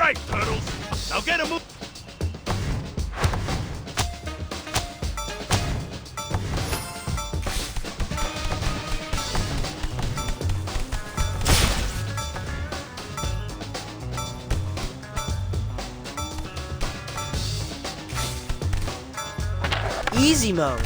right, turtles. Now get a move. Easy mode.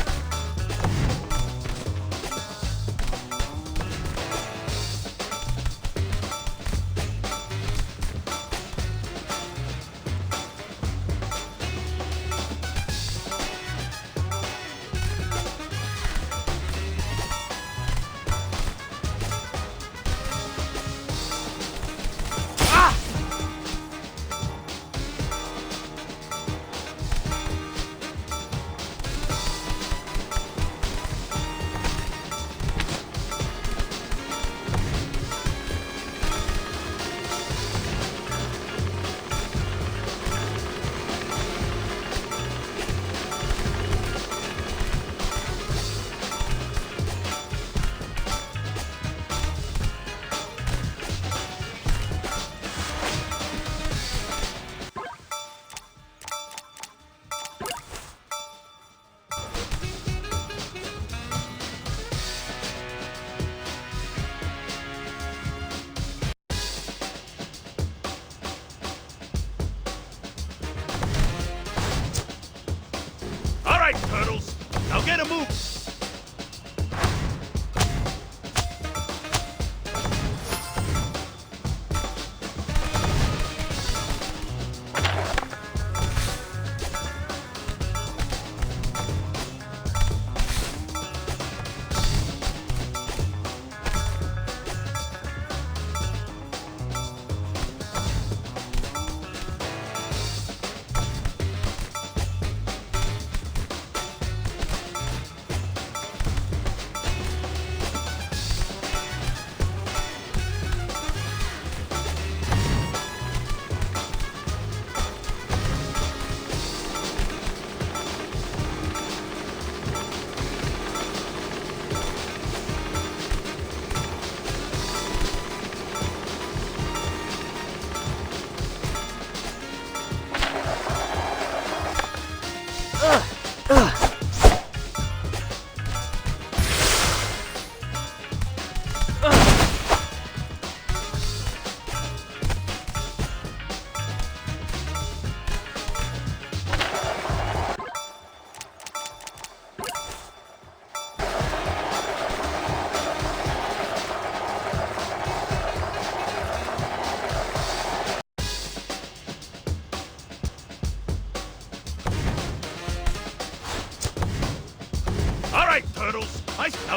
All right, turtles. Now get a move.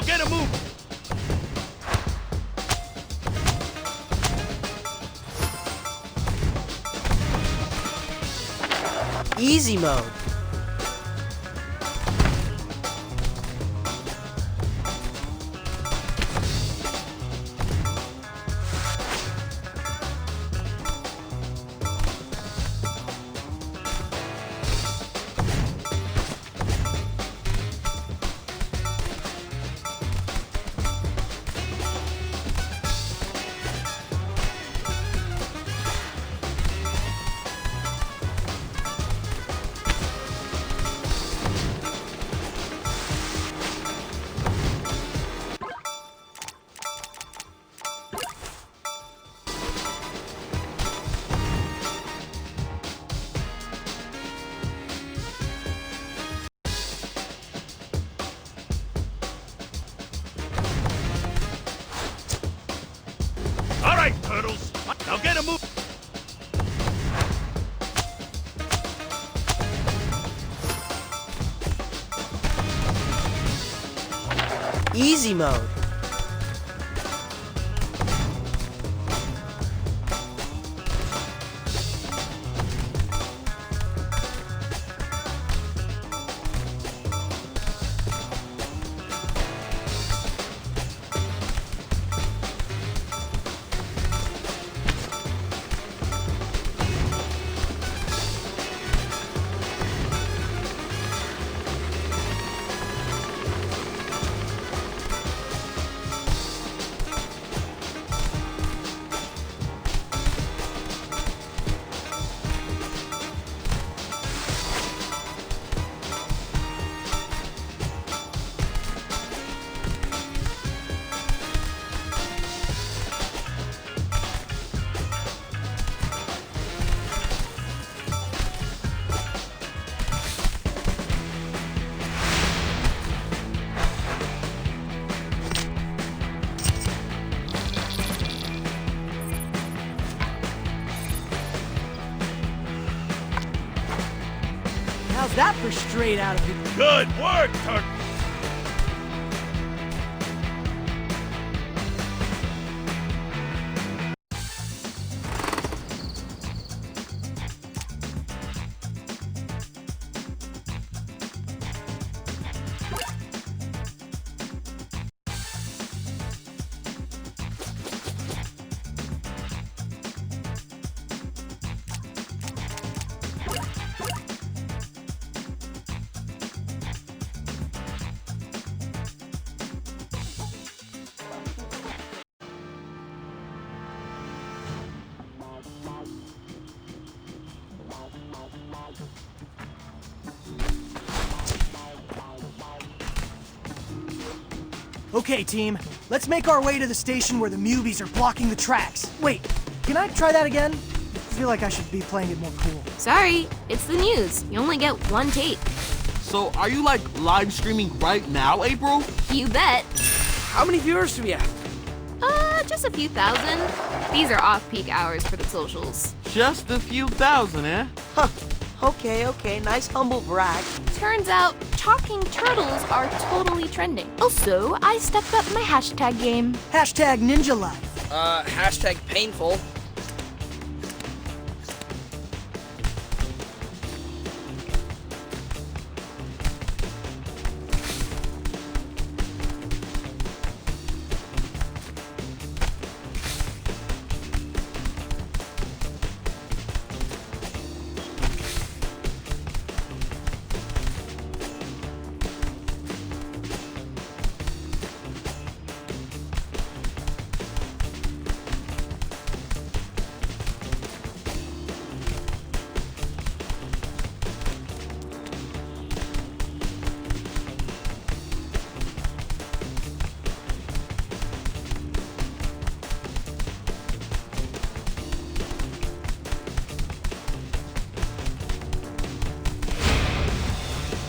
get a move! Easy mode. All right, Turtles. Now get a move! Easy mode. How's that for straight out of it? Good work, Turtles! Okay, team. Let's make our way to the station where the Mubies are blocking the tracks. Wait, can I try that again? I feel like I should be playing it more cool. Sorry, it's the news. You only get one take. So, are you like live streaming right now, April? You bet. How many viewers do we have? Just a few thousand. These are off-peak hours for the socials. Just a few thousand, eh? Huh. Okay. Nice humble brag. Turns out, talking turtles are totally trending. Also, I stepped up my hashtag game. Hashtag Ninja Life. Hashtag painful.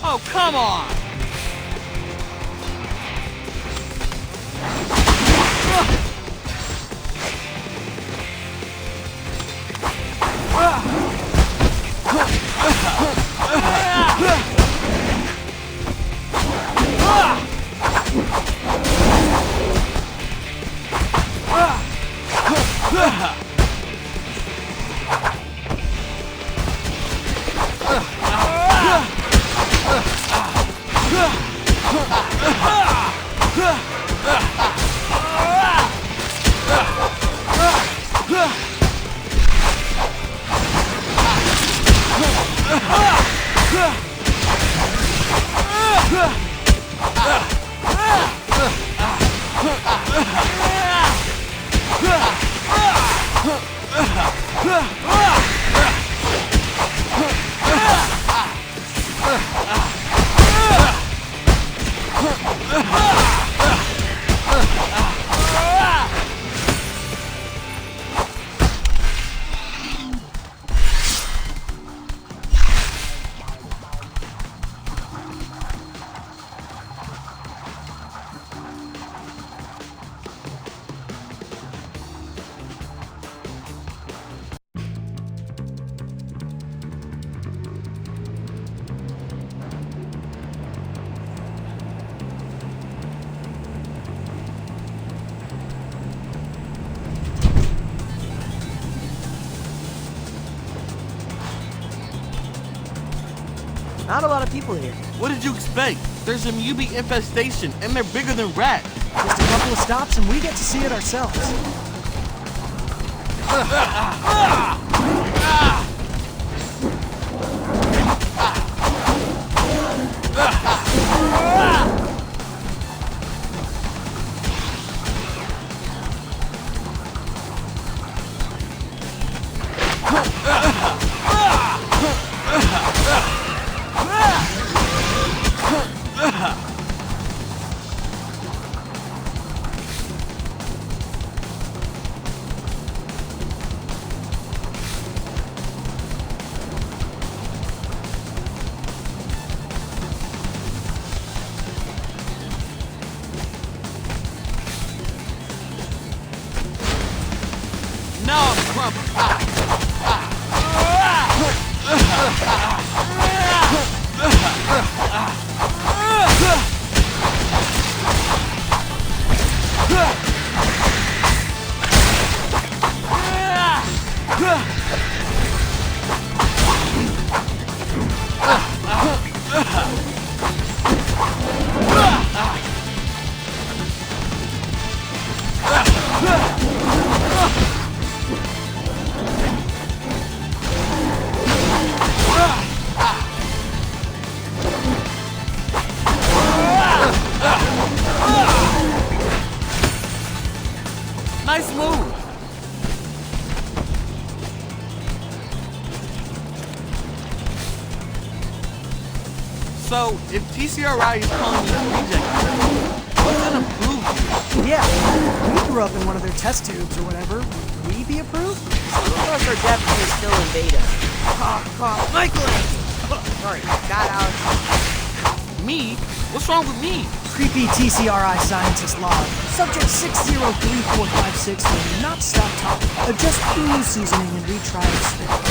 Oh, come on! Not a lot of people here. What did you expect? There's a mutant infestation, and they're bigger than rats. Just a couple of stops and we get to see it ourselves. Now I'm grumpy. Nice move. So, if TCRI is calling you reject, what's gonna prove you? Yeah, we grew up in one of their test tubes or whatever. Would we be approved? Some of us are definitely still in beta. Michael! Sorry, got Alex. Me? What's wrong with me? Creepy TCRI scientist log. Subject 603456 will not stop talking. Adjust food seasoning and retry experiment.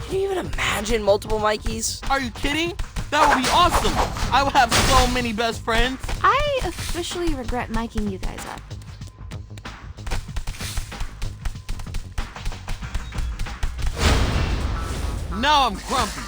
Can you even imagine multiple Mikeys? Are you kidding? That would be awesome. I would have so many best friends. I officially regret miking you guys up. Now I'm grumpy.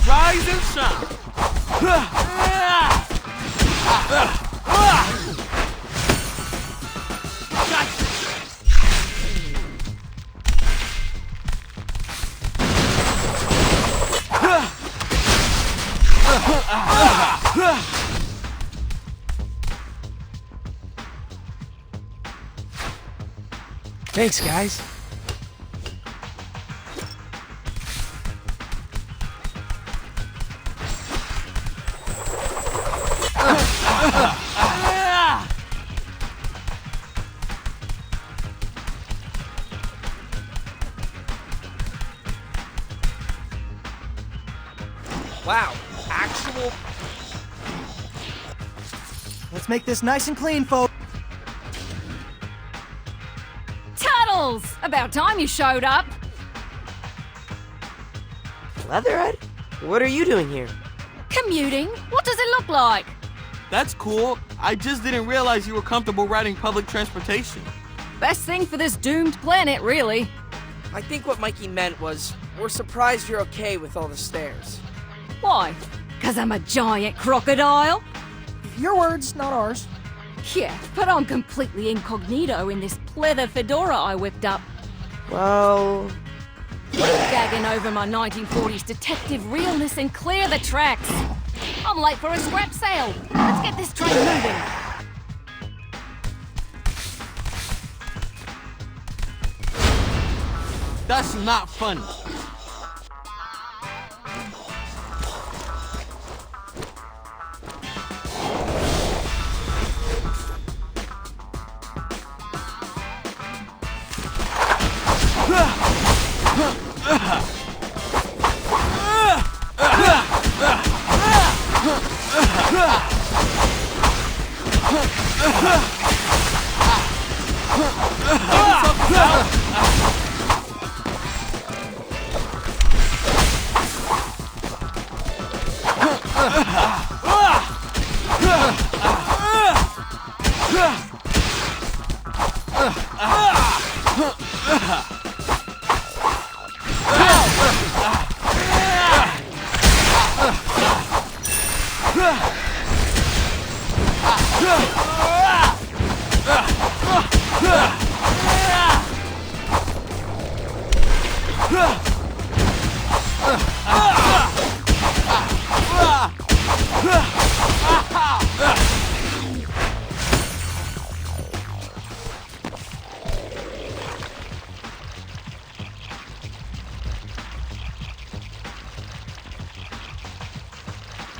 Rise and shine. Thanks, guys. Wow, actual... Let's make this nice and clean, folks. Tunnels! About time you showed up. Leatherhead? What are you doing here? Commuting? What does it look like? That's cool. I just didn't realize you were comfortable riding public transportation. Best thing for this doomed planet, really. I think what Mikey meant was, we're surprised you're okay with all the stairs. Why? 'Cause I'm a giant crocodile? Your words, not ours. Yeah, but I'm completely incognito in this pleather fedora I whipped up. Well... Gagging over my 1940s detective realness and clear the tracks. I'm late for a scrap sale. Let's get this train moving. That's not funny.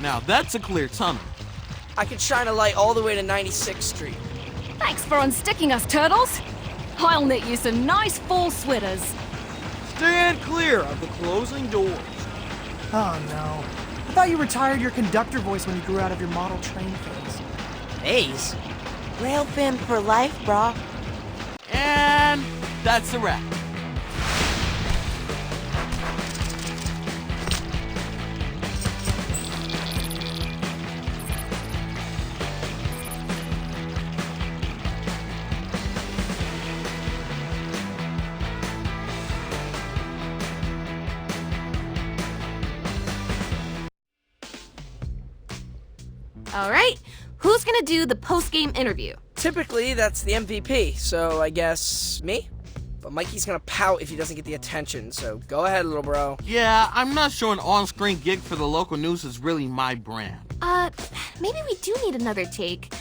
Now that's a clear tunnel. I could shine a light all the way to 96th Street. Thanks for unsticking us, Turtles. I'll knit you some nice fall sweaters. Stand clear of the closing doors. Oh no. I thought you retired your conductor voice when you grew out of your model train phase. Phase? Rail fan for life, brah. And that's a wrap. All right, who's gonna do the post-game interview? Typically, that's the MVP, so I guess me? But Mikey's gonna pout if he doesn't get the attention, so go ahead, little bro. Yeah, I'm not sure an on-screen gig for the local news is really my brand. Maybe we do need another take.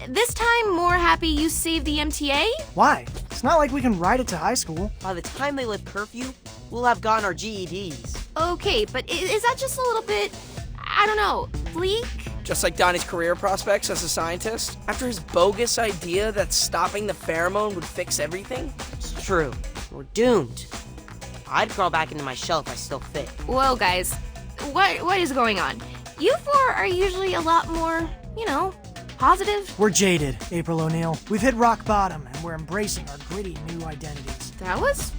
This time, more happy you saved the MTA? Why? It's not like we can ride it to high school. By the time they lift curfew, we'll have gotten our GEDs. Okay, but is that just a little bit, I don't know, bleak? Just like Donnie's career prospects as a scientist? After his bogus idea that stopping the pheromone would fix everything? It's true. We're doomed. I'd crawl back into my shell if I still fit. Whoa, guys, what is going on? You four are usually a lot more, positive. We're jaded, April O'Neil. We've hit rock bottom, and we're embracing our gritty new identities. That was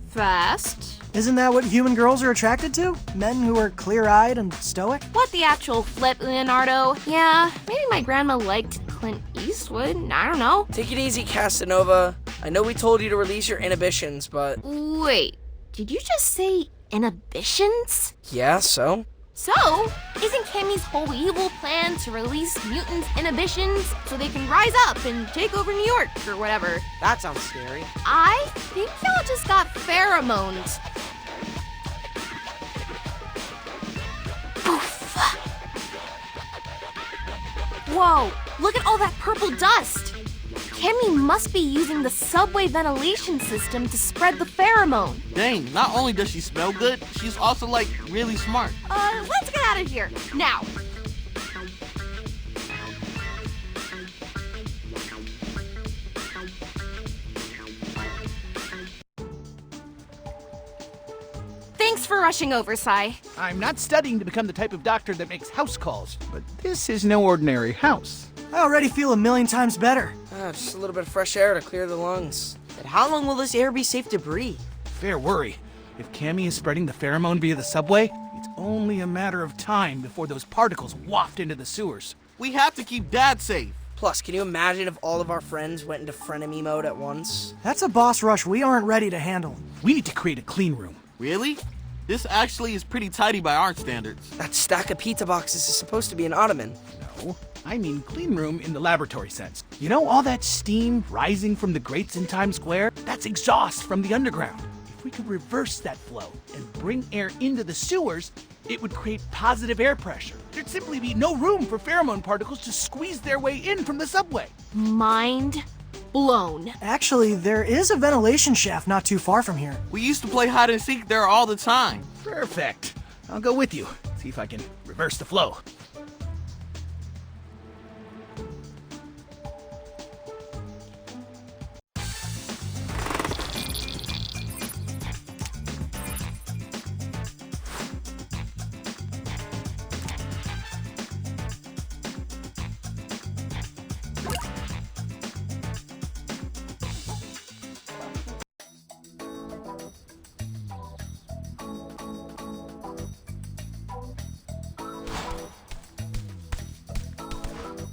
fast. Isn't that what human girls are attracted to? Men who are clear-eyed and stoic? What the actual flip, Leonardo? Yeah, maybe my grandma liked Clint Eastwood. I don't know. Take it easy, Casanova. I know we told you to release your inhibitions, but... Wait, did you just say inhibitions? Yeah, so? So, isn't Cammy's whole evil plan to release mutants' inhibitions so they can rise up and take over New York or whatever? That sounds scary. I think y'all just got pheromones. Poof. Whoa, look at all that purple dust. Cammy must be using the subway ventilation system to spread the pheromone. Dang, not only does she smell good, she's also, really smart. Let's get out of here, now. Thanks for rushing over, Sai. I'm not studying to become the type of doctor that makes house calls, but this is no ordinary house. I already feel a million times better. Just a little bit of fresh air to clear the lungs. But how long will this air be safe to breathe? Fair worry. If Cammy is spreading the pheromone via the subway, it's only a matter of time before those particles waft into the sewers. We have to keep Dad safe. Plus, can you imagine if all of our friends went into frenemy mode at once? That's a boss rush we aren't ready to handle. We need to create a clean room. Really? This actually is pretty tidy by our standards. That stack of pizza boxes is supposed to be an ottoman. No, I mean clean room in the laboratory sense. You know all that steam rising from the grates in Times Square? That's exhaust from the underground. If we could reverse that flow and bring air into the sewers, it would create positive air pressure. There'd simply be no room for pheromone particles to squeeze their way in from the subway. Mind blown. Actually, there is a ventilation shaft not too far from here. We used to play hide and seek there all the time. Perfect. I'll go with you. See if I can reverse the flow.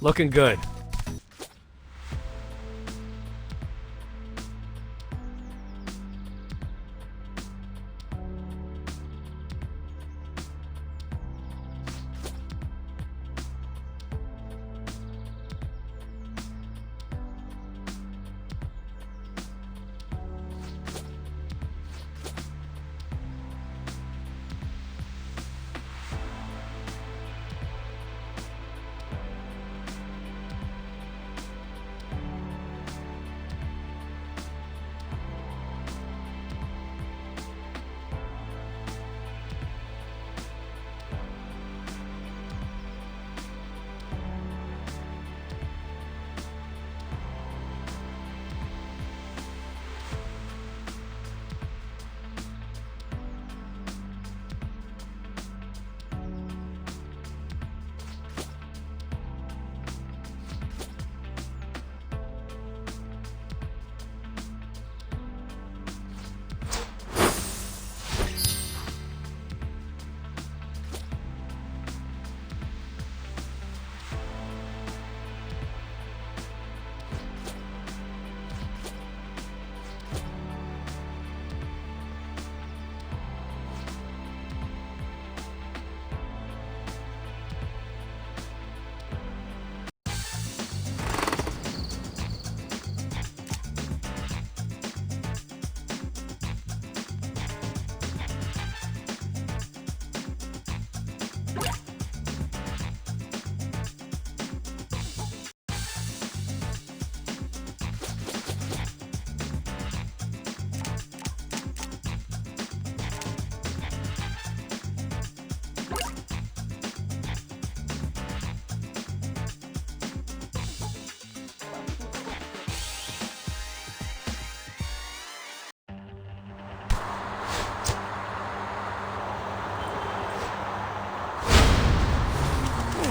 Looking good.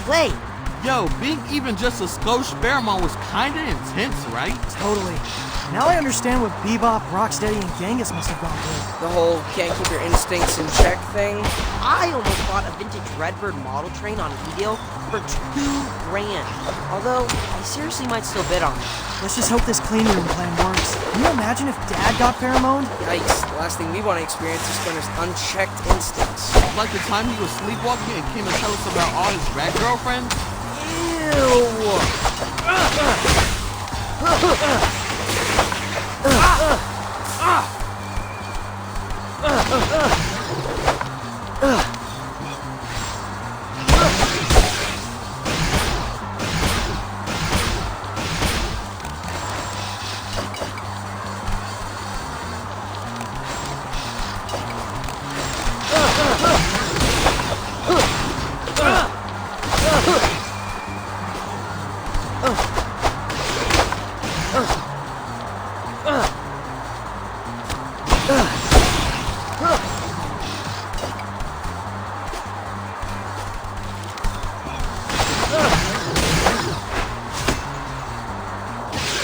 Wait, Yo, being even just a skosh pheromone was kinda intense, right? Totally. Now I understand what Bebop, Rocksteady, and Genghis must have gone through. The whole can't keep your instincts in check thing. I almost bought a vintage Redbird model train on eDeal for $2,000. Although, I seriously might still bid on it. Let's just hope this clean room plan works. Can you imagine if Dad got pheromoned? Yikes, the last thing we want to experience is Splinter's unchecked instincts. Like the time he was sleepwalking and came to tell us about all his rat girlfriends?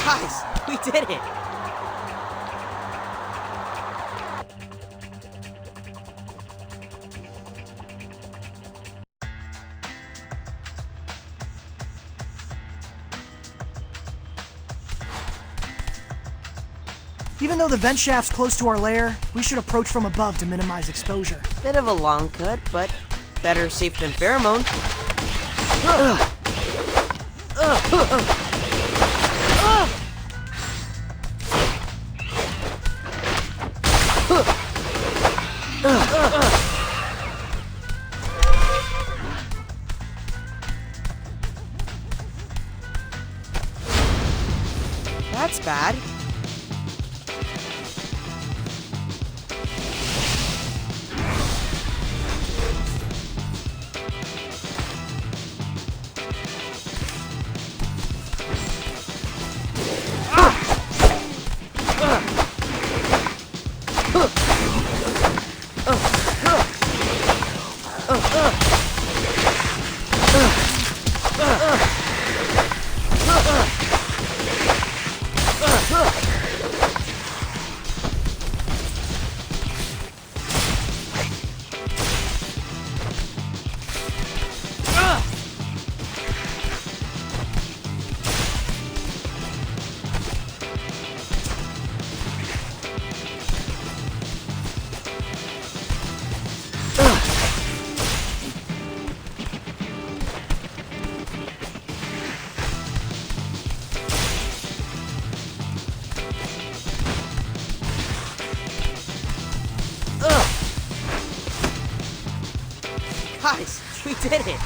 Guys, we did it! Even though the vent shaft's close to our lair, we should approach from above to minimize exposure. Bit of a long cut, but better safe than pheromone. That's bad. Guys, we did it!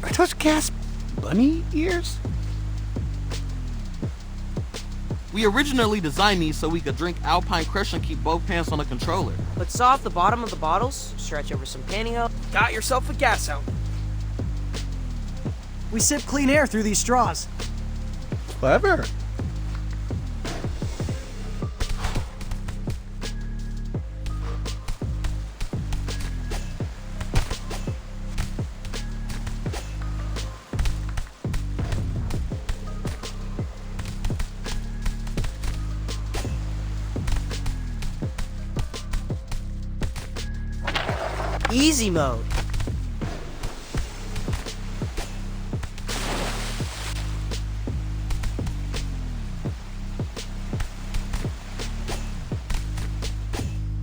Are those gas bunny ears? We originally designed these so we could drink Alpine Crush and keep both hands on the controller. But saw off the bottom of the bottles, stretch over some pantyhose, got yourself a gas helmet. We sip clean air through these straws. Clever. Easy mode.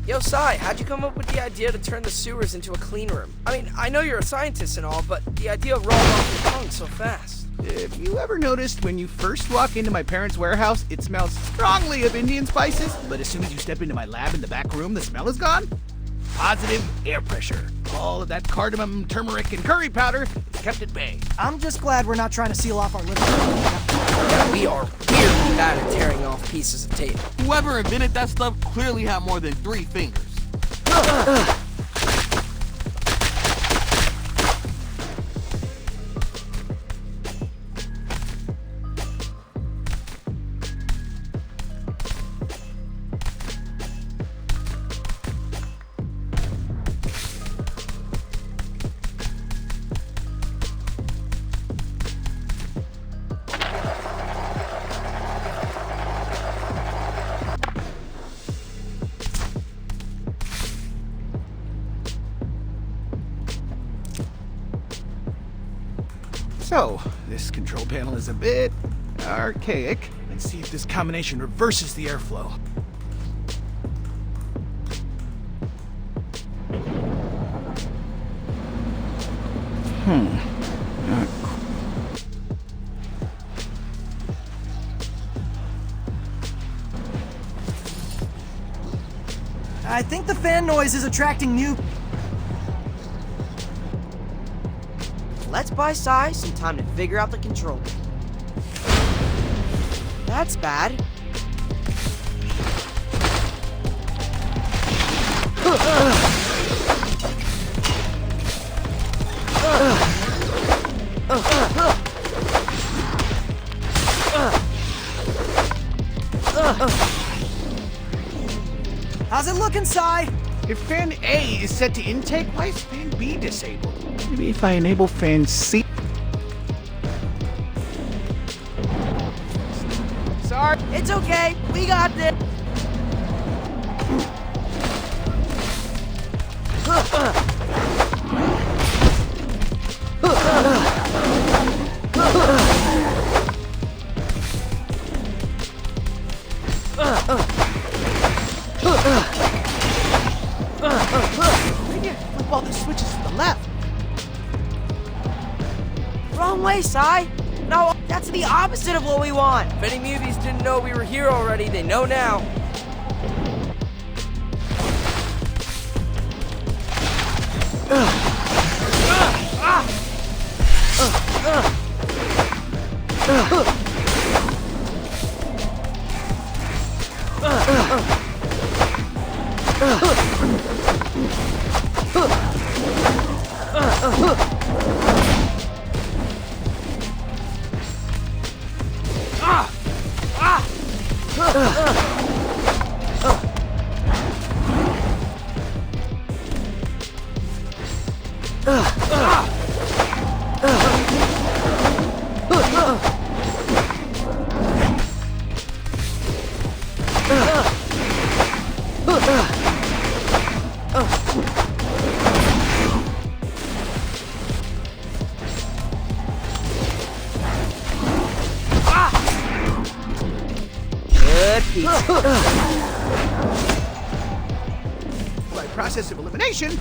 Yo, Sai, how'd you come up with the idea to turn the sewers into a clean room? I mean, I know you're a scientist and all, but the idea rolled off your tongue so fast. If you ever noticed when you first walk into my parents' warehouse, it smells strongly of Indian spices, but as soon as you step into my lab in the back room, the smell is gone? Positive air pressure. All of that cardamom, turmeric, and curry powder is kept at bay. I'm just glad we're not trying to seal off our living room. Yeah, we are weirdly bad at tearing off pieces of tape. Whoever invented that stuff clearly had more than 3 fingers. So, this control panel is a bit archaic. Let's see if this combination reverses the airflow. I think the fan noise is attracting new... Let's buy Sai some time to figure out the control. That's bad. How's it looking, Sai? If fan A is set to intake, why is fan B disabled? Maybe if I enable fan C. Sorry. It's okay. We got this. Maybe I flip all the switches to the left. Wrong way, Sai. No, that's the opposite of what we want. If any movies didn't know we were here already, they know now. Good pizza. By process of elimination,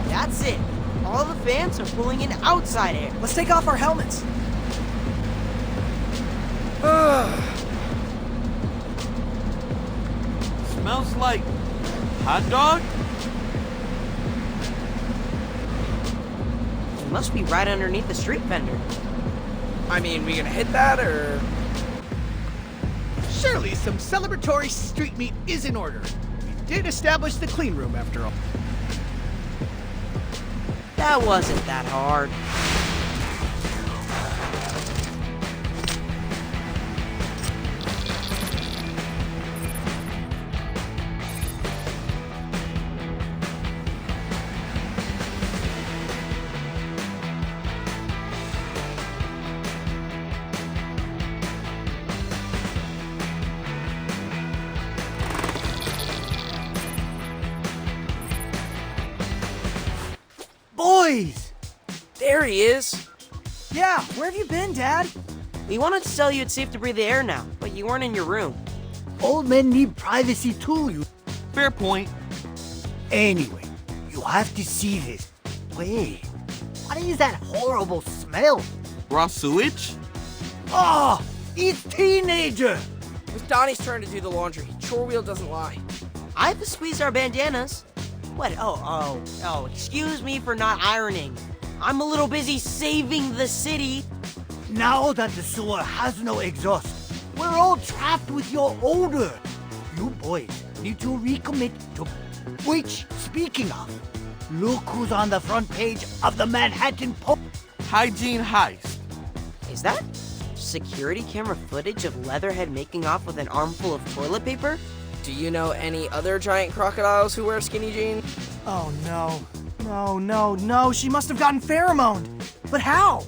That's it. All the fans are pulling in outside air. Let's take off our helmets. Smells like hot dog? It must be right underneath the street vendor. I mean, we gonna hit that, or...? surely some celebratory street meat is in order. We did establish the clean room after all. That wasn't that hard. Boys! There he is. Yeah, where have you been, Dad? We wanted to tell you it's safe to breathe the air now, but you weren't in your room. Old men need privacy too, you. Fair point. Anyway, you have to see this. Wait, what is that horrible smell? Raw sewage? Oh, it's teenager! It was Donnie's turn to do the laundry. Chore wheel doesn't lie. I have to squeeze our bandanas. What? Oh, excuse me for not ironing. I'm a little busy saving the city. Now that the sewer has no exhaust, we're all trapped with your odor. You boys need to recommit to... Which, speaking of, look who's on the front page of the Manhattan Post. Hygiene heist. Is that security camera footage of Leatherhead making off with an armful of toilet paper? Do you know any other giant crocodiles who wear skinny jeans? Oh no. No, she must have gotten pheromoned. But how?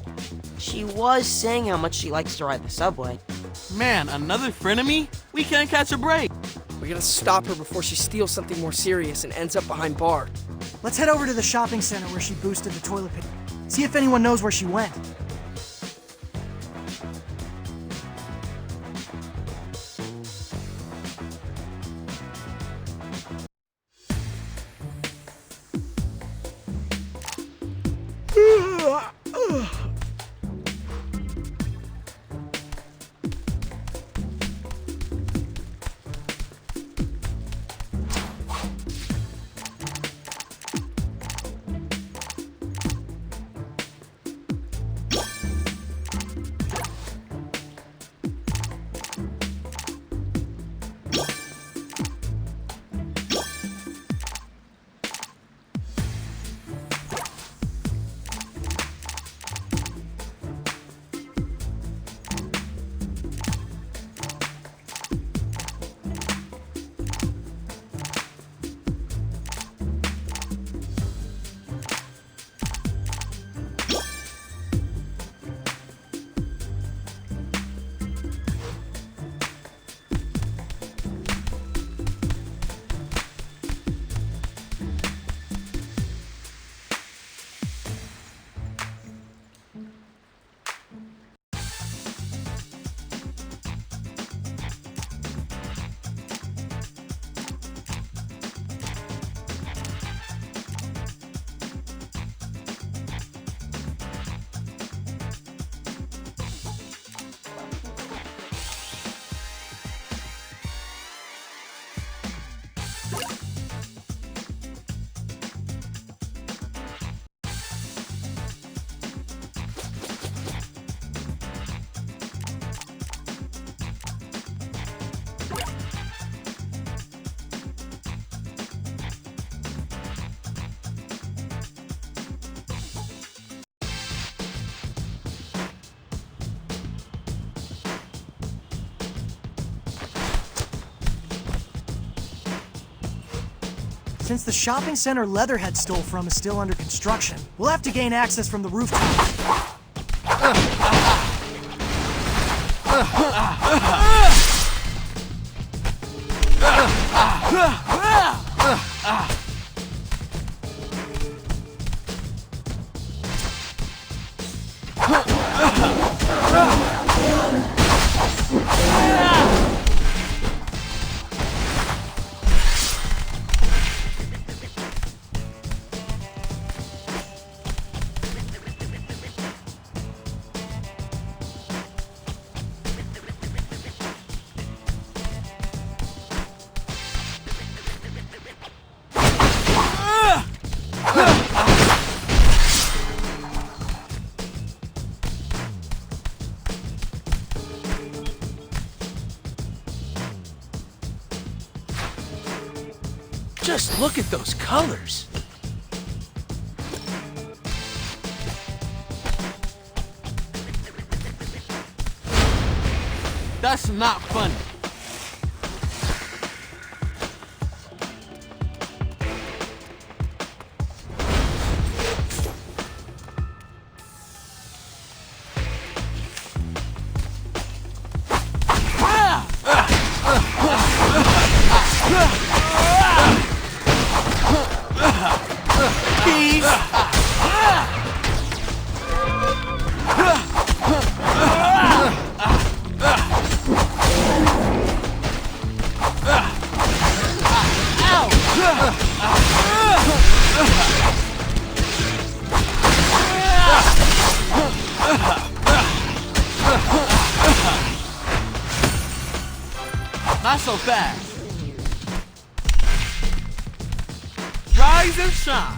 She was saying how much she likes to ride the subway. Man, another frenemy? We can't catch a break. We gotta stop her before she steals something more serious and ends up behind bars. Let's head over to the shopping center where she boosted the toilet paper. See if anyone knows where she went. Since the shopping center Leatherhead stole from is still under construction, we'll have to gain access from the rooftop. Just look at those colors. That's not funny. Not so fast. Rise and shine.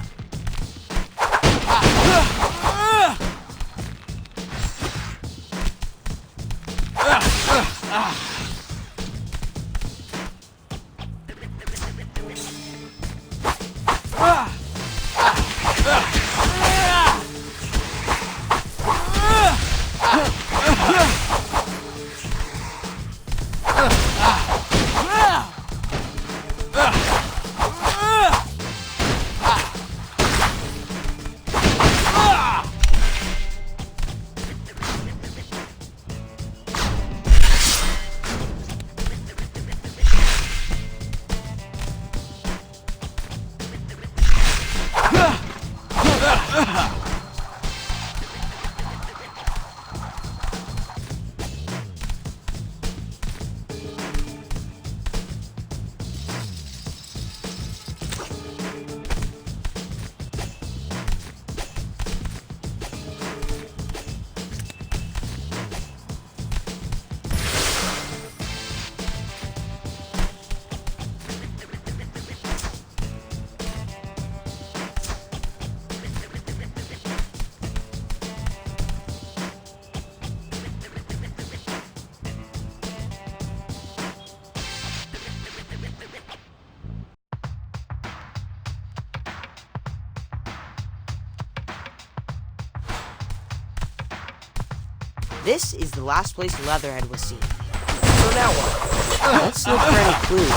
This is the last place Leatherhead was seen. So now what? Let's look for any clues.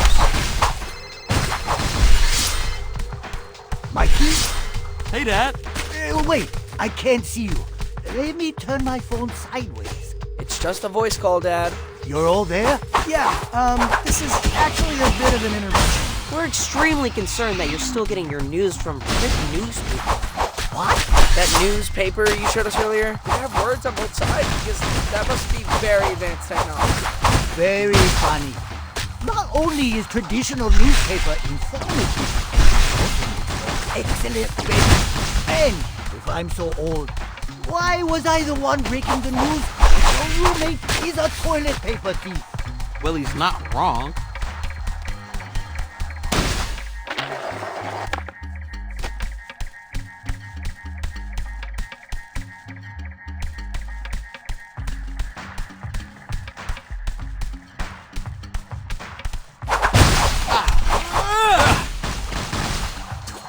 Mikey? Hey, Dad. Wait, I can't see you. Let me turn my phone sideways. It's just a voice call, Dad. You're all there? Yeah, this is actually a bit of an intervention. We're extremely concerned that you're still getting your news from print newspaper. What? That newspaper you showed us earlier, they have words on both sides because that must be very advanced technology. Very funny. Not only is traditional newspaper informative, excellent baby. And if I'm so old, why was I the one breaking the news that your roommate is a toilet paper thief? Well, he's not wrong.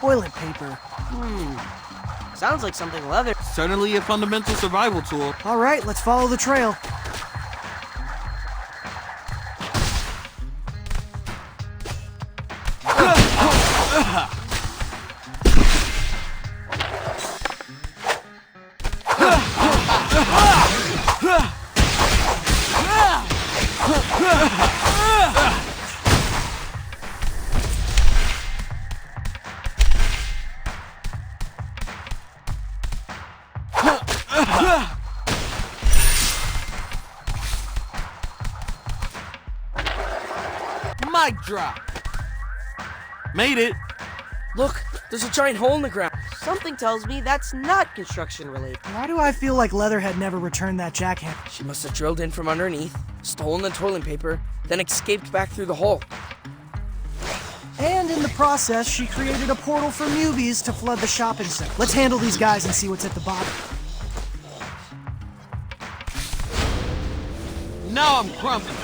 Toilet paper. Sounds like something Leather. Certainly a fundamental survival tool. All right, let's follow the trail. Mic drop. Made it. Look, there's a giant hole in the ground. Something tells me that's not construction related. Why do I feel like Leatherhead never returned that jackhammer? She must have drilled in from underneath, stolen the toilet paper, then escaped back through the hole. And in the process, she created a portal for newbies to flood the shopping center. Let's handle these guys and see what's at the bottom. Now I'm crumbling.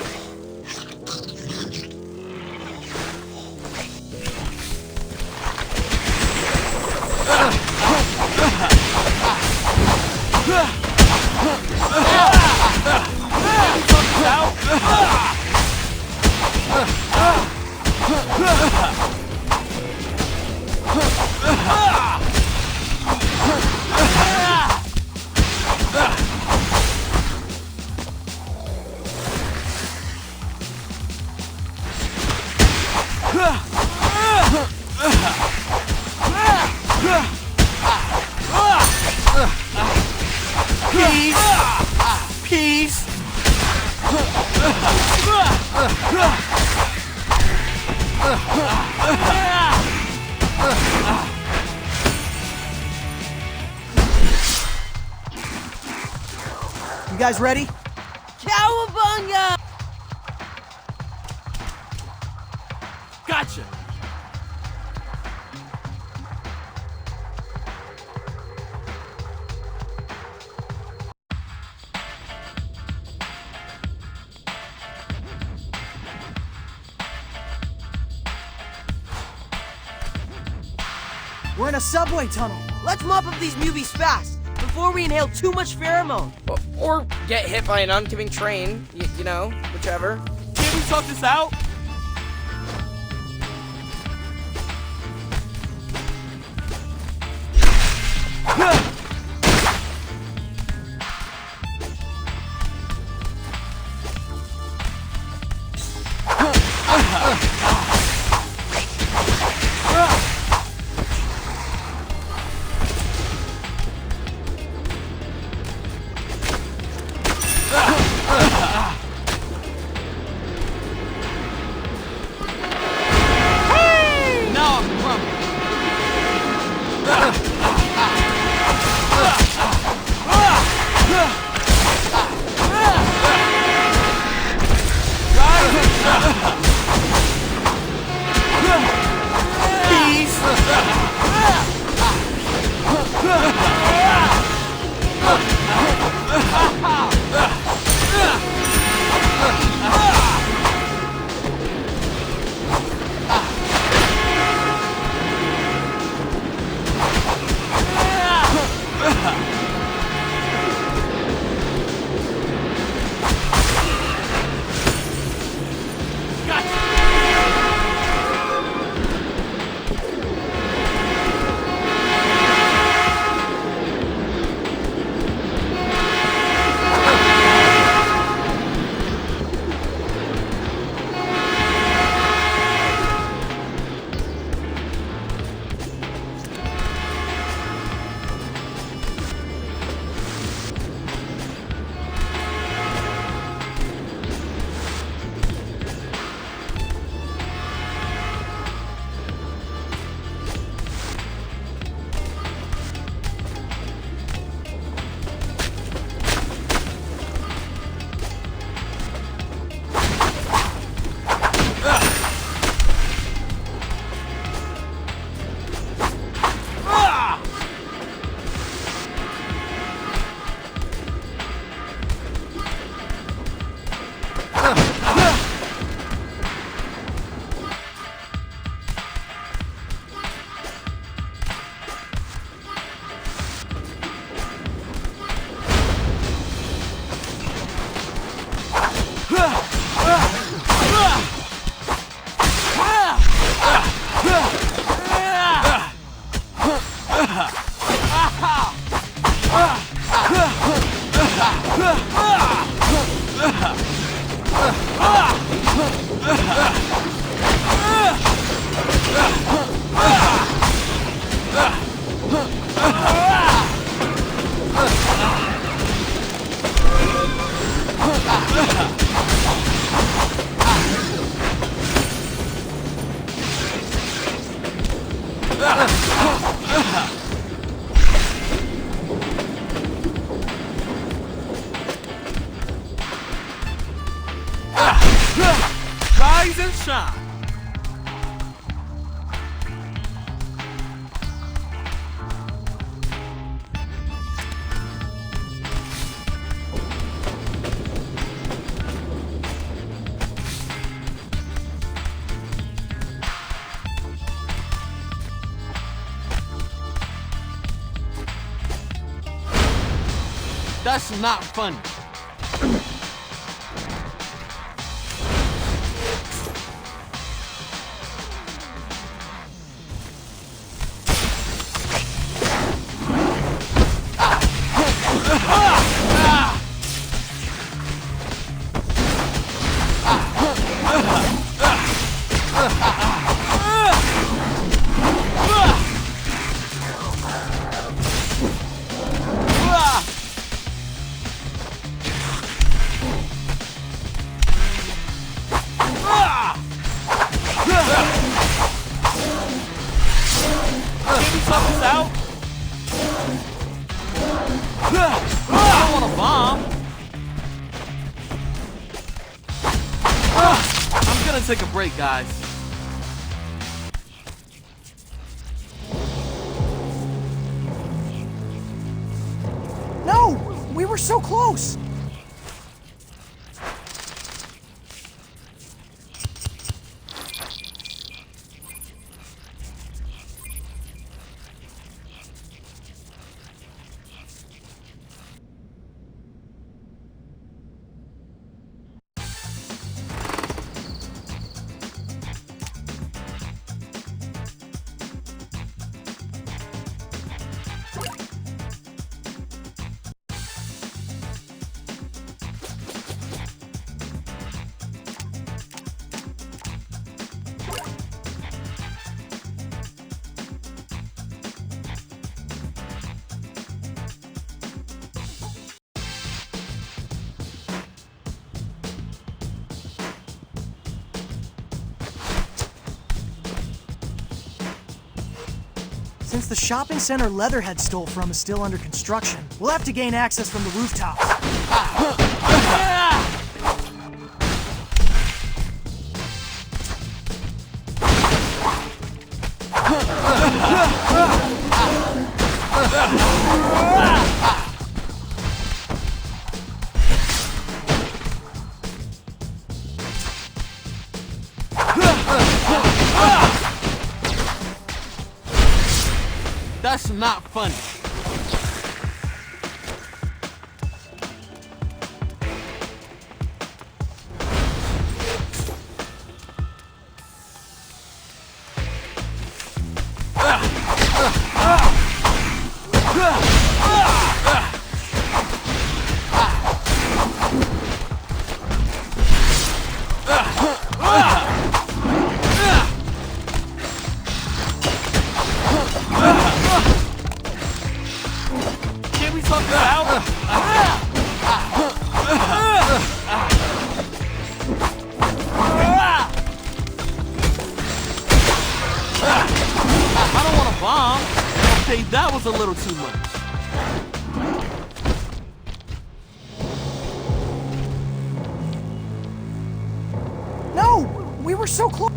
Peace. You guys ready? Cowabunga! Gotcha. We're in a subway tunnel. Let's mop up these newbies fast, before we inhale too much pheromone. Or get hit by an oncoming train, you know, whichever. Can't we sort this out? Rise and shine. That's not funny. Take a break, guys. No! We were so close! Since the shopping center Leatherhead stole from is still under construction, we'll have to gain access from the rooftops. That's not funny. That was a little too much. No! We were so close!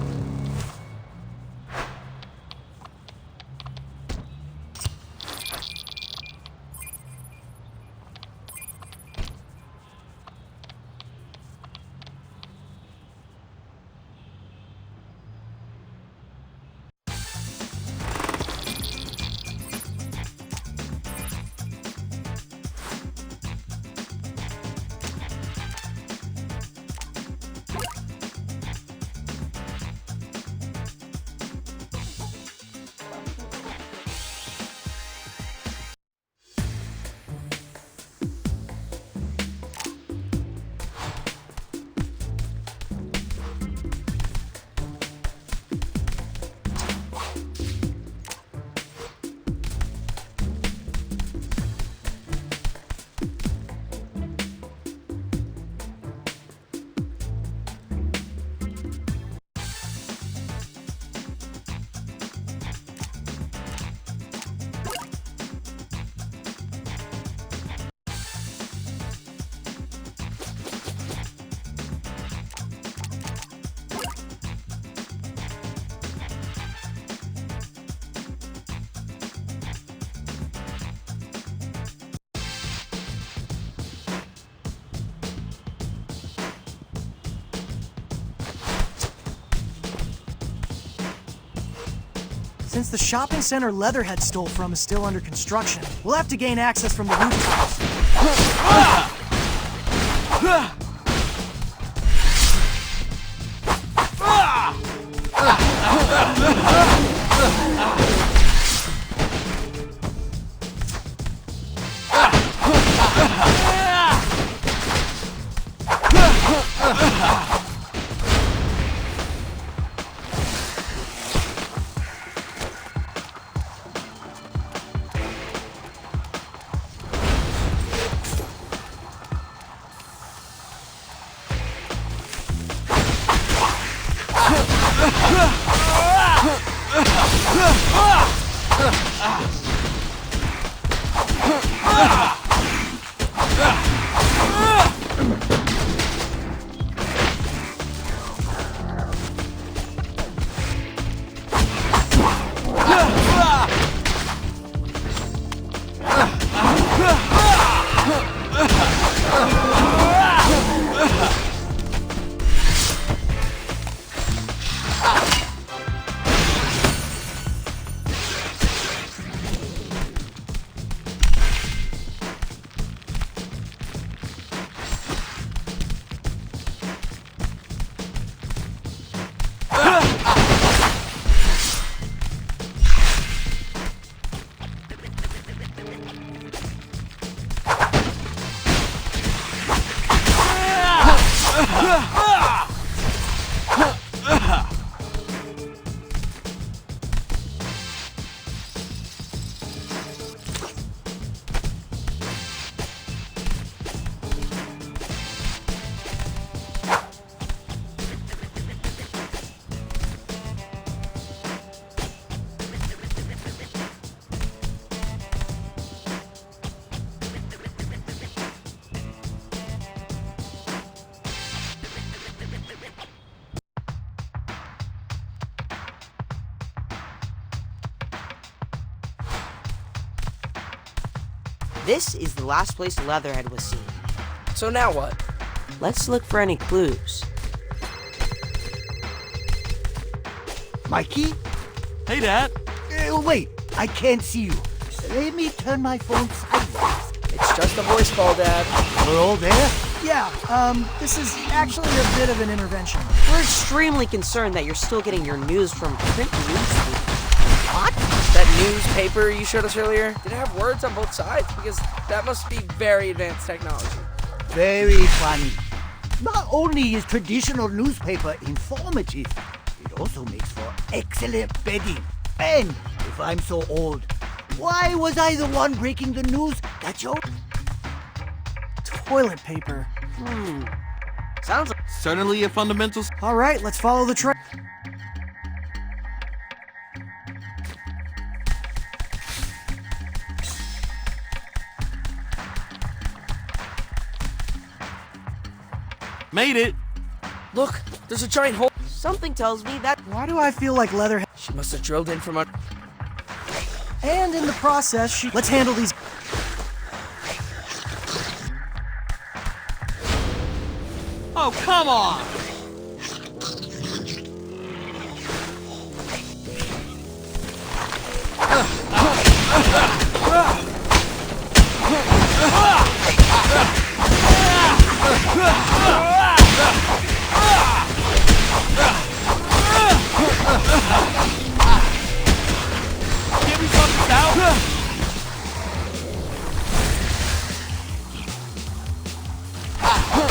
Since the shopping center Leatherhead stole from is still under construction, we'll have to gain access from the rooftops. This is the last place Leatherhead was seen. So now what? Let's look for any clues. Mikey? Hey, Dad. Wait, I can't see you. Let me turn my phone sideways. It's just a voice call, Dad. We're all there? Yeah, this is actually a bit of an intervention. We're extremely concerned that you're still getting your news from print newspapers. What? That newspaper you showed us earlier? Did it have words on both sides? Because that must be very advanced technology. Very funny. Not only is traditional newspaper informative, it also makes for excellent bedding. And if I'm so old, why was I the one breaking the news that your Toilet paper. Sounds like Certainly a fundamental... All right, let's follow the trail. Made it. Look, there's a giant hole. something tells me that. Why do I feel like Leatherhead? She must have drilled in from under. And in the process, let's handle these. Oh, come on! Can we sort this out?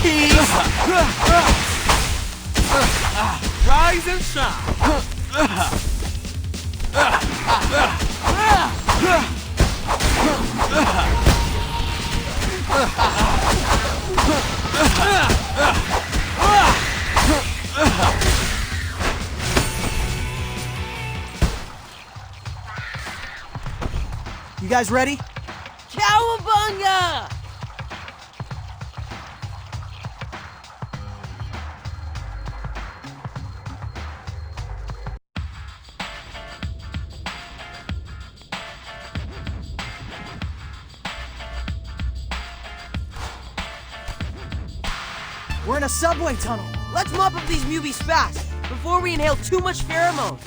Keys! Rise and shine! You guys ready? Cowabunga! We're in a subway tunnel. Let's mop up these movies fast. before we inhale too much pheromone.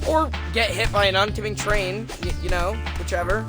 Or get hit by an oncoming train, you know, whichever.